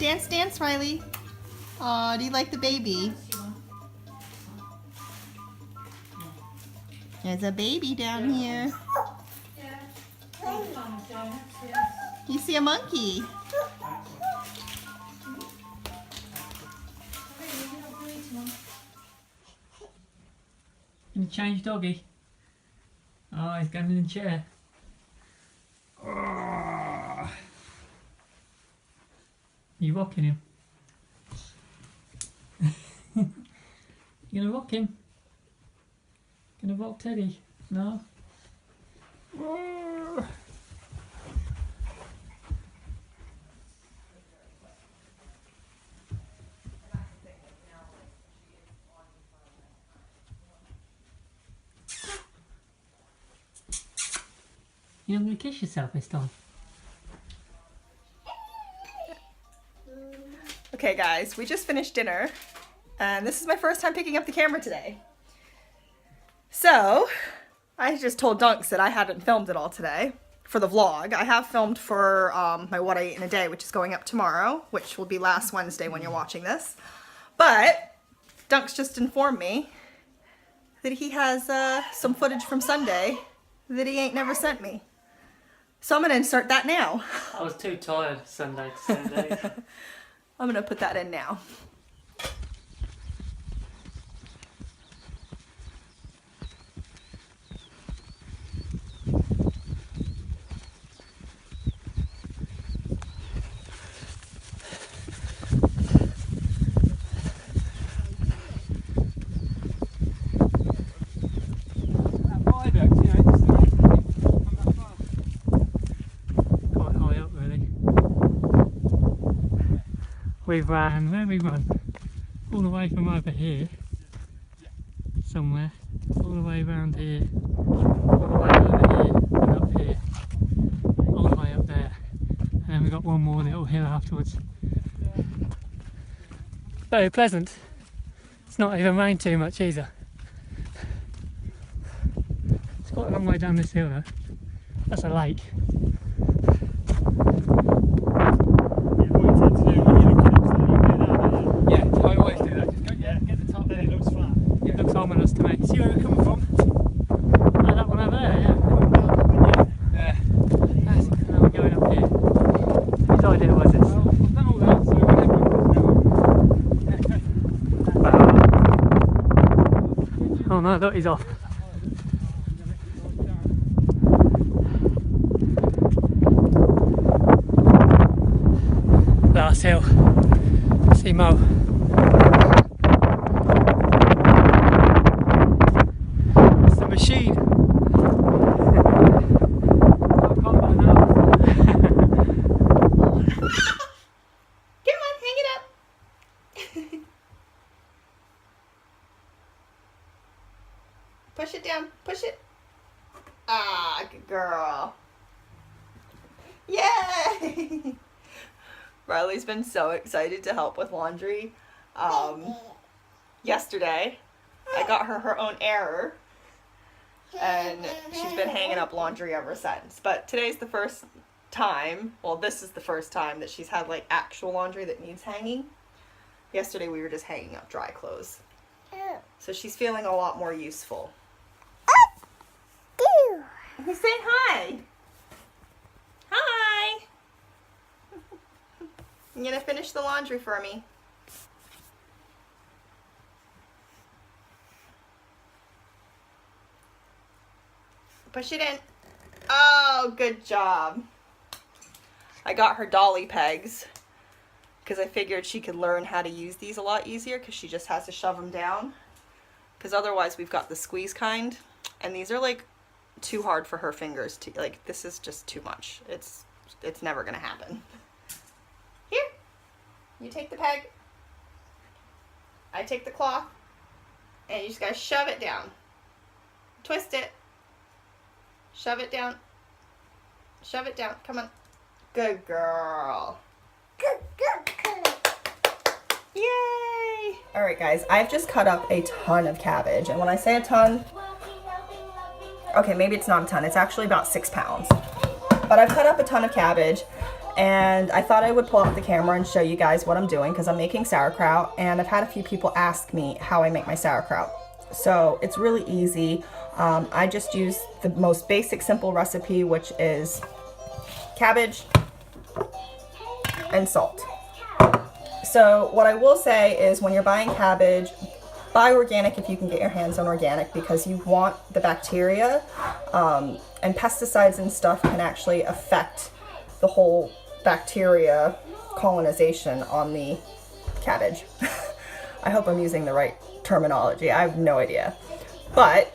Dance, dance, Riley. Aw, do you like the baby? There's a baby down here. You see a monkey? Can you change doggy? Oh, he's going in the chair. Oh. You rocking him? You gonna rock him? Gonna rock Teddy? No? Oh. You're not gonna kiss yourself this time? Okay guys, we just finished dinner and this is my first time picking up the camera today. So, I just told Dunks that I hadn't filmed it all today for the vlog. I have filmed for my What I Ate in a Day, which is going up tomorrow, which will be last Wednesday when you're watching this. But, Dunks just informed me that he has some footage from Sunday that he ain't never sent me. So I'm going to insert that now. I was too tired Sunday to send these. I'm going to put that in now. We've ran, where we run? All the way from over here, somewhere, all the way around here, all the way over here, and up here, all the way up there, and then we've got one more little hill afterwards. Very pleasant. It's not even rained too much either. It's quite a long way down this hill though. That's a lake. Ominous to me. See where we're coming from? Oh, that one over there, yeah. Yeah. That's now we're going up here. Whose idea was this? Well, I've done all that, so we're heading Oh no, look, he's off. Last hill. See Mo. Machine. Come on, hang it up. Push it down. Push it. Ah, good girl. Yay! Riley's been so excited to help with laundry. Yesterday, I got her own error. And she's been hanging up laundry ever since. But today's the first time, well, this is the first time that she's had like actual laundry that needs hanging. Yesterday we were just hanging up dry clothes. So she's feeling a lot more useful. He's saying hi. Hi. You gonna finish the laundry for me? Push it in. Oh, good job. I got her dolly pegs because I figured she could learn how to use these a lot easier because she just has to shove them down. Because otherwise we've got the squeeze kind and these are like too hard for her fingers to, like, this is just too much. It's never gonna happen. Here, you take the peg. I take the cloth and you just gotta shove it down. Twist it. Shove it down. Shove it down. Come on. Good girl. Good girl. Yay! Alright guys, I've just cut up a ton of cabbage. And when I say a ton, okay, maybe it's not a ton. It's actually about 6 pounds. But I've cut up a ton of cabbage. And I thought I would pull out the camera and show you guys what I'm doing because I'm making sauerkraut, and I've had a few people ask me how I make my sauerkraut. So it's really easy. I just use the most basic simple recipe, which is cabbage and salt. So what I will say is when you're buying cabbage, buy organic if you can get your hands on organic, because you want the bacteria, and pesticides and stuff can actually affect the whole bacteria colonization on the cabbage. I hope I'm using the right terminology. I have no idea. But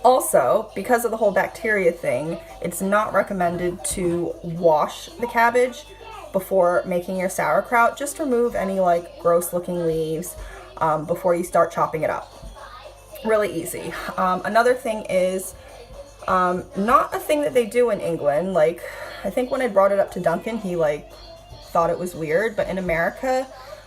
also, because of the whole bacteria thing, it's not recommended to wash the cabbage before making your sauerkraut. Just remove any like gross looking leaves before you start chopping it up. Really easy. Another thing is not a thing that they do in England. Like, I think when I brought it up to Duncan, he like thought it was weird, but in America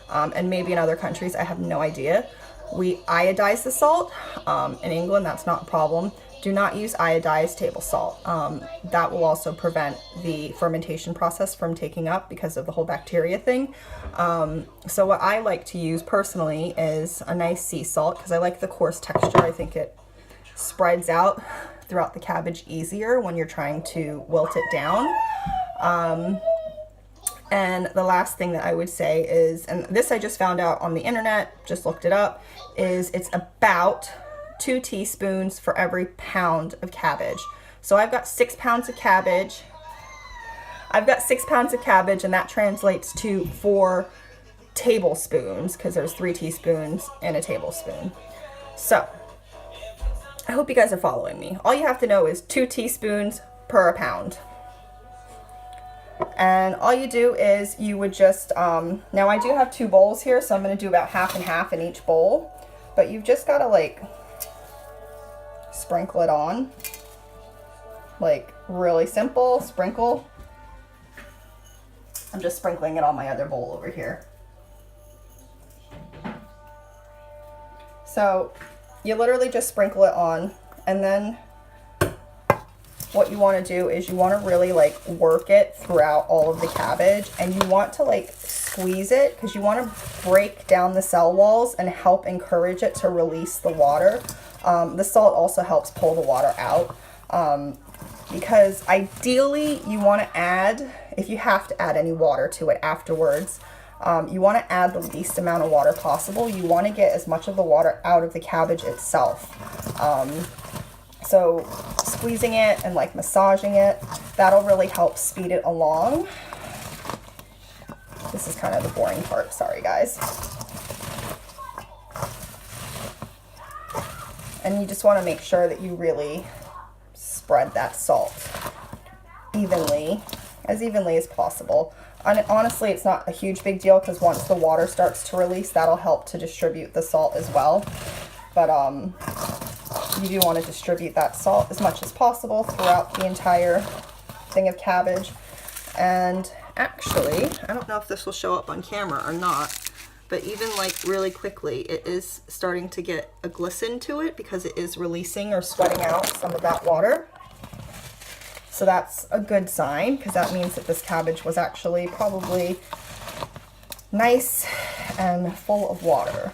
and maybe in other countries, I have no idea, we iodize the salt. In England, that's not a problem. Do not use iodized table salt. That will also prevent the fermentation process from taking up because of the whole bacteria thing. So what I like to use personally is a nice sea salt, because I like the coarse texture. I think it spreads out throughout the cabbage easier when you're trying to wilt it down. And the last thing that I would say is, and this I just found out on the internet, just looked it up, is it's about 2 teaspoons for every pound of cabbage. So I've got 6 pounds of cabbage. And that translates to 4 tablespoons, because there's 3 teaspoons in a tablespoon. So I hope you guys are following me. All you have to know is 2 teaspoons per pound. And all you do is you would just, now I do have 2 bowls here, so I'm going to do about half and half in each bowl. But you've just got to like sprinkle it on. Like really simple, sprinkle. I'm just sprinkling it on my other bowl over here. So you literally just sprinkle it on, and then what you want to do is you want to really like work it throughout all of the cabbage, and you want to like squeeze it because you want to break down the cell walls and help encourage it to release the water. The salt also helps pull the water out, because ideally you want to add, if you have to add any water to it afterwards, you want to add the least amount of water possible. You want to get as much of the water out of the cabbage itself. So squeezing it and like massaging it, that'll really help speed it along. This is kind of the boring part, sorry guys. And you just want to make sure that you really spread that salt evenly as possible. And honestly, it's not a huge big deal, because once the water starts to release, that'll help to distribute the salt as well. But you do want to distribute that salt as much as possible throughout the entire thing of cabbage. And actually, I don't know if this will show up on camera or not, but even like really quickly, it is starting to get a glisten to it because it is releasing or sweating out some of that water. So that's a good sign, because that means that this cabbage was actually probably nice and full of water.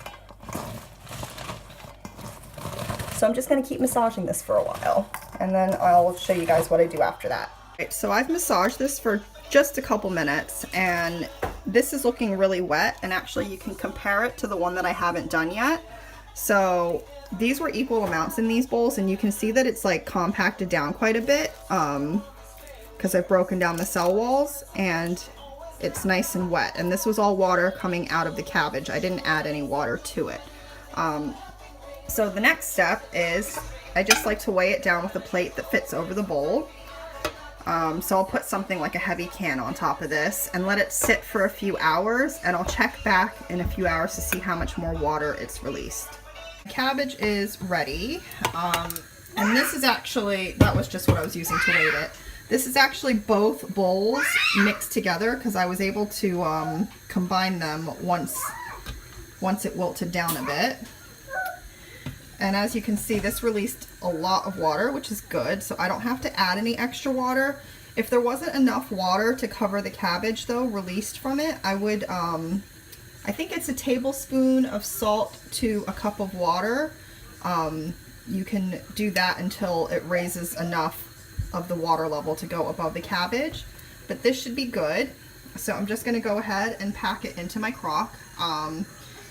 So I'm just going to keep massaging this for a while, and then I'll show you guys what I do after that. Right, so I've massaged this for just a couple minutes, and this is looking really wet, and actually you can compare it to the one that I haven't done yet. So these were equal amounts in these bowls, and you can see that it's like compacted down quite a bit, because I've broken down the cell walls and it's nice and wet. And this was all water coming out of the cabbage. I didn't add any water to it. So the next step is I just like to weigh it down with a plate that fits over the bowl. So I'll put something like a heavy can on top of this and let it sit for a few hours, and I'll check back in a few hours to see how much more water it's released. Cabbage is ready, and this is actually, that was just what I was using to weight it. This is actually both bowls mixed together, because I was able to combine them once it wilted down a bit. And as you can see, this released a lot of water, which is good, so I don't have to add any extra water. If there wasn't enough water to cover the cabbage though, released from it, I would, I think it's a tablespoon of salt to a cup of water. You can do that until it raises enough of the water level to go above the cabbage. But this should be good. So I'm just going to go ahead and pack it into my crock.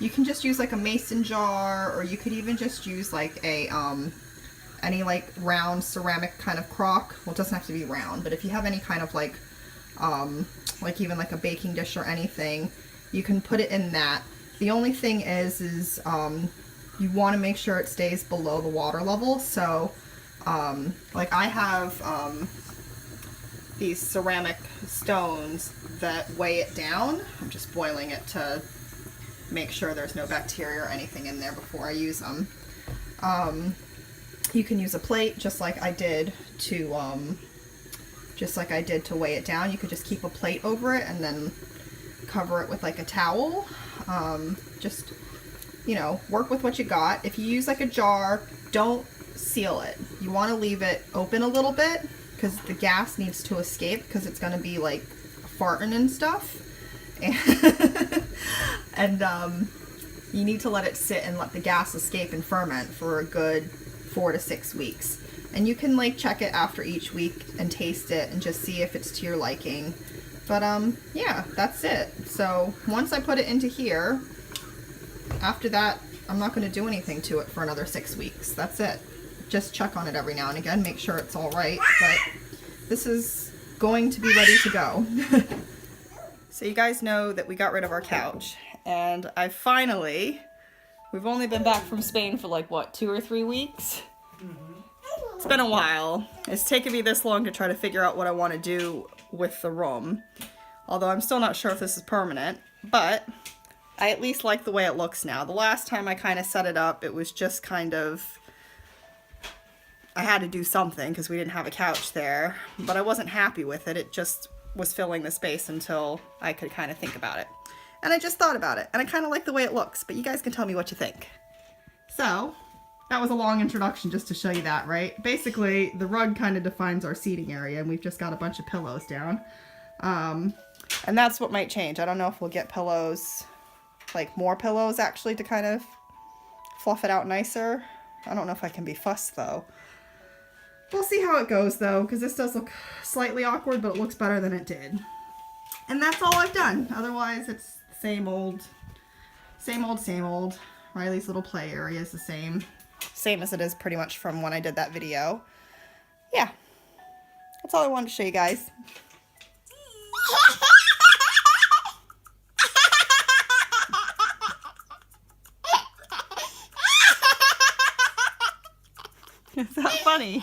You can just use like a mason jar, or you could even just use like a any like round ceramic kind of crock. Well, it doesn't have to be round, but if you have any kind of like even like a baking dish or anything, you can put it in that. The only thing is you want to make sure it stays below the water level. So like I have these ceramic stones that weigh it down. I'm just boiling it to make sure there's no bacteria or anything in there before I use them. You can use a plate just like I did to weigh it down. You could just keep a plate over it and then cover it with like a towel. Just, you know, work with what you got. If you use like a jar, don't seal it. You want to leave it open a little bit because the gas needs to escape, because it's going to be like farting and stuff. And you need to let it sit and let the gas escape and ferment for a good 4 to 6 weeks. And you can like check it after each week and taste it and just see if it's to your liking. But yeah, that's it. So once I put it into here, after that, I'm not going to do anything to it for another 6 weeks. That's it. Just check on it every now and again, make sure it's all right. But this is going to be ready to go. So you guys know that we got rid of our couch, and we've only been back from Spain for like what, 2 or 3 weeks? It's been a while. It's taken me this long to try to figure out what I want to do with the room. Although I'm still not sure if this is permanent, but I at least like the way it looks now. The last time I kind of set it up, it was just kind of, I had to do something because we didn't have a couch there, but I wasn't happy with it. It just was filling the space until I could kind of think about it. And I just thought about it, and I kind of like the way it looks, but you guys can tell me what you think. So, that was a long introduction just to show you that, right? Basically, the rug kind of defines our seating area, and we've just got a bunch of pillows down. And that's what might change. I don't know if we'll get pillows, like more pillows actually, to kind of fluff it out nicer. I don't know if I can be fussed though. We'll see how it goes though, because this does look slightly awkward, but it looks better than it did. And that's all I've done. Otherwise, it's same old, same old, same old. Riley's little play area is the same. Same as it is pretty much from when I did that video. Yeah. That's all I wanted to show you guys. Is that funny?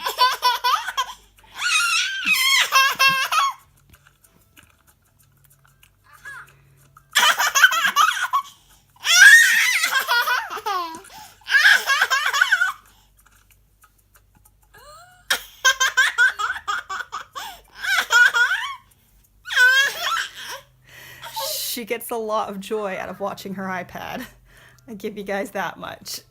She gets a lot of joy out of watching her iPad. I give you guys that much.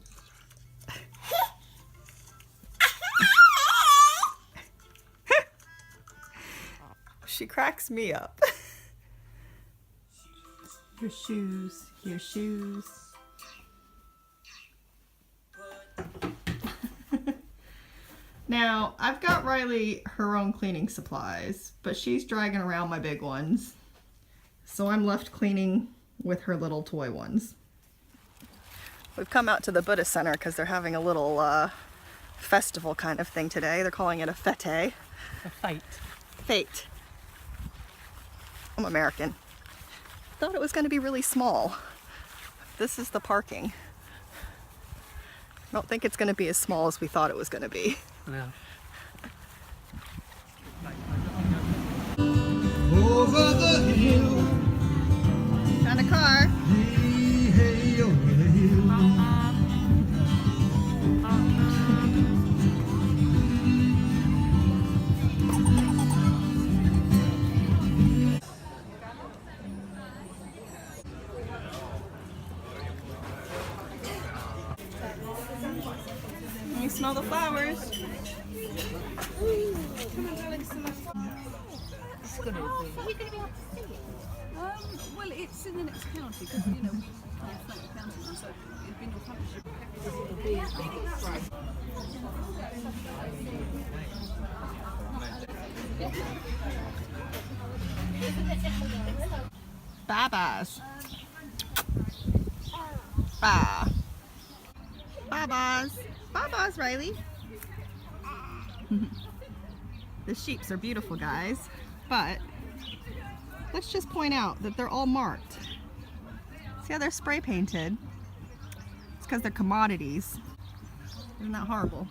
She cracks me up. Your shoes, your shoes. Now, I've got Riley her own cleaning supplies, but she's dragging around my big ones. So I'm left cleaning with her little toy ones. We've come out to the Buddhist Center because they're having a little festival kind of thing today. They're calling it a fete. A fate. Fete. I'm American. Thought it was going to be really small. This is the parking. I don't think it's going to be as small as we thought it was going to be. No. Over the hill, Found a car. hey, hey, over the hill. You smell the flowers. going to be. Are you going to be able to see it? Well, it's in the next county because, you know, we reflect the county now, so it'd be Northamptonshire. Babas. Ba. Babas. Babas, Riley. The sheeps are beautiful, guys, but let's just point out that they're all marked. See how they're spray painted? It's because they're commodities. Isn't that horrible?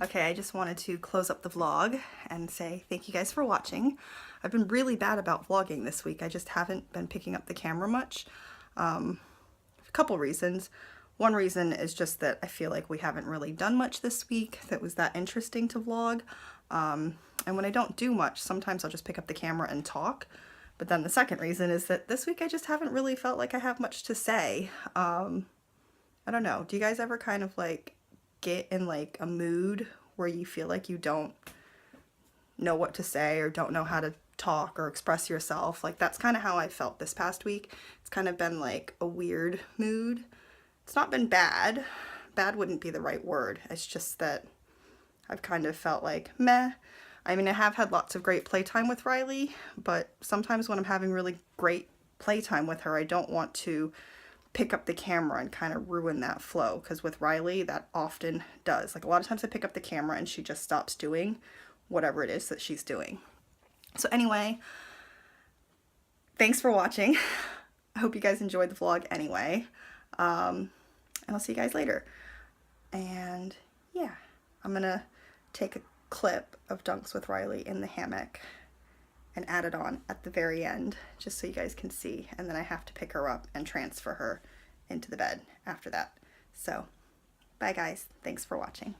Okay, I just wanted to close up the vlog and say thank you guys for watching. I've been really bad about vlogging this week. I just haven't been picking up the camera much. A couple reasons. One reason is just that I feel like we haven't really done much this week that was that interesting to vlog. And when I don't do much, sometimes I'll just pick up the camera and talk. But then the second reason is that this week I just haven't really felt like I have much to say. I don't know. Do you guys ever kind of like get in like a mood where you feel like you don't know what to say or don't know how to talk or express yourself? Like that's kind of how I felt this past week. It's kind of been like a weird mood. It's not been bad. Bad wouldn't be the right word. It's just that I've kind of felt like meh. I mean, I have had lots of great playtime with Riley, but sometimes when I'm having really great playtime with her, I don't want to pick up the camera and kind of ruin that flow, because with Riley that often does. Like a lot of times I pick up the camera and she just stops doing whatever it is that she's doing. So anyway, thanks for watching. I hope you guys enjoyed the vlog anyway. And I'll see you guys later. And yeah, I'm gonna take a clip of Dunks with Riley in the hammock and add it on at the very end just so you guys can see, and then I have to pick her up and transfer her into the bed after that. So bye guys, thanks for watching.